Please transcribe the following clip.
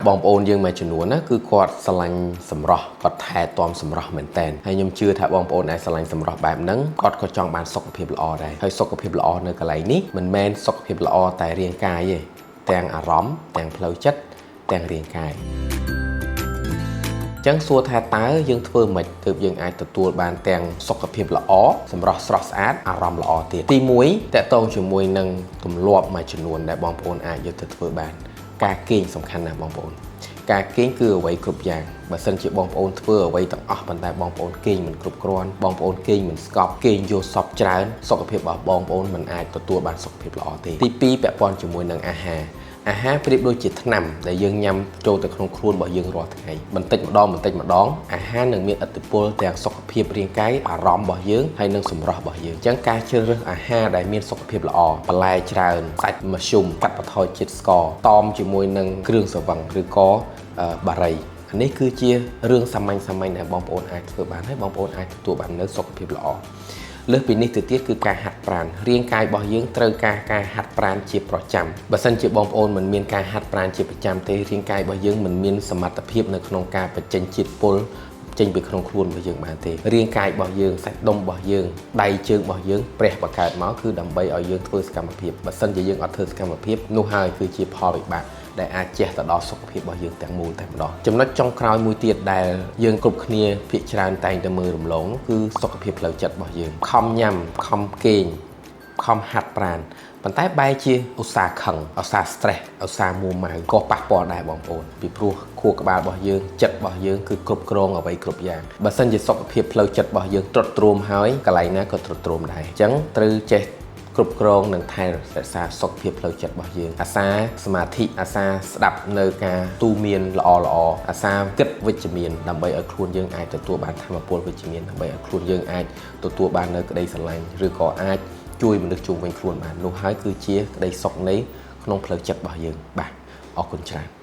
បងប្អូនយើងមួយចំនួនណាគឺគាត់ស្រឡាញ់សម្រស់គាត់ថែទាំសម្រស់មែនតើហើយខ្ញុំជឿថាបងប្អូនដែលស្រឡាញ់សម្រស់បែបហ្នឹងគាត់ក៏ចង់បានសុខភាពល្អដែរហើយសុខភាពល្អនៅកន្លែងនេះមិនមែនសុខភាពល្អតែរាងកាយទេទាំងអារម្មណ៍ទាំងផ្លូវចិត្តទាំងរាងកាយចឹងសួរថាតើយើងធ្វើម៉េចទើបយើងអាចទទួលបានទាំងសុខភាពល្អសម្រស់ស្រស់ស្អាតអារម្មណ៍ល្អទៀតទី1តកតងជាមួយនឹងទម្លាប់មួយចំនួនដែលបងប្អូនអាចយកទៅធ្វើបានការគេងសំខាន់ណាស់បងប្អូនការគេងគឺអ្វីគ្រប់យ៉ាងបើសិនជាបងប្អូនធ្វើអ្វីទាំងអស់ប៉ុន្តែបងប្អូនគេងមិនគ្រប់គ្រាន់បងប្អូនគេងមិនស្កប់គេងយល់សពច្រើនសុខភាពរបស់បងប្អូនមិនអាចទទួលបានសុខភាពល្អទេទី2ពាក់ព័ន្ធជាមួយនឹងអាហារប្រៀបដូចជាថ្នាំដែលយើងញ៉ាំចូលទៅក្នុងខ្លួនរបស់យើងរាល់ថ្ងៃបន្តិចម្ដងអាហារនឹងមានឥទ្ធិពលទាំងសុខភាពរាងកាយអារម្មណ៍របស់យើងហើយនិងសម្រស់របស់យើងអញ្ចឹងការជ្រើសរើសអាហារដែលមានសុខភាពល្អបន្លែច្រើនសាច់មធ្យមកាត់បន្ថយជាតិស្ករតមជាមួយនឹងគ្រឿងស្រវឹងឬក៏បារីនេះគឺជារឿងសាមញ្ញដែលបងប្អូនអាចធ្វើបានហើយបងប្អូនអាចទទួលបាននូវសុខភាពល្អលើសពីនេះទៅទៀតគឺការហាត់ប្រាណរាងកាយរបស់យើងត្រូវការហាត់ប្រាណជាប្រចាំបើសិនជាបងប្អូនមិនមានការហាត់ប្រាណជាប្រចាំទេរាងកាយរបស់យើងមិនមានសមត្ថភាពនៅក្នុងការបញ្ចេញជាតិពុលចេញពីក្នុងខ្លួនរបស់យើងបានទេរាងកាយរបស់យើងសាច់ដុំរបស់យើងដៃជើងរបស់យើងព្រះបង្កើតមកគឺដើម្បីឲ្យយើងធ្វើសកម្មភាពបើសិនជាយើងអត់ធ្វើសកម្មភាពនោះហើយគឺជាផលវិបាកដែលអាចជះទៅដល់សុខភាពរបស់យើងទាំងមូលតែម្ដងចំណុចចុងក្រោយមួយទៀតដែលយើងគ្រប់គ្នាភាគច្រើនតែងតែមើលរំលងគឺសុខភាពផ្លូវចិត្តរបស់យើងខំញ៉ាំខំគេងខំហាត់ប្រាណប៉ុន្តែបែរជាឧស្សាហ៍ខឹងឧស្សាហ៍ stress ឧស្សាហ៍មួម៉ៅក៏ប៉ះពាល់ដែរបងប្អូនពីព្រោះខួរក្បាលរបស់យើងចិត្តរបស់យើងគឺគ្រប់គ្រងអ្វីគ្រប់យ៉ាងបើសិនជាសុខភាពផ្លូវចិត្តរបស់យើងទ្រុឌទ្រោមហើយកន្លែងណាក៏ទ្រុឌទ្រោមដែរអញ្ចឹងត្រូវចេះគ្រប់គ្រងនិងថែរក្សាសុខភាពផ្លូវចិត្តរបស់យើងអាសាសមាធិអាសាស្ដាប់នៅការទូន្មានល្អអាសាគិតវិជ្ជមានដើម្បីឲ្យខ្លួនយើងអាចទទួលបានធម៌ពលវិជ្ជមានដើម្បីឲ្យខ្លួនយើងអាចទទួលបាននៅក្តីស្រឡាញ់ឬក៏អាចជួយមនុស្សជុំវិញខ្លួនបាននោះហើយគឺជាក្តីសុខនៃក្នុងផ្លូវចិត្តរបស់យើងបាទអរគុណច្រើន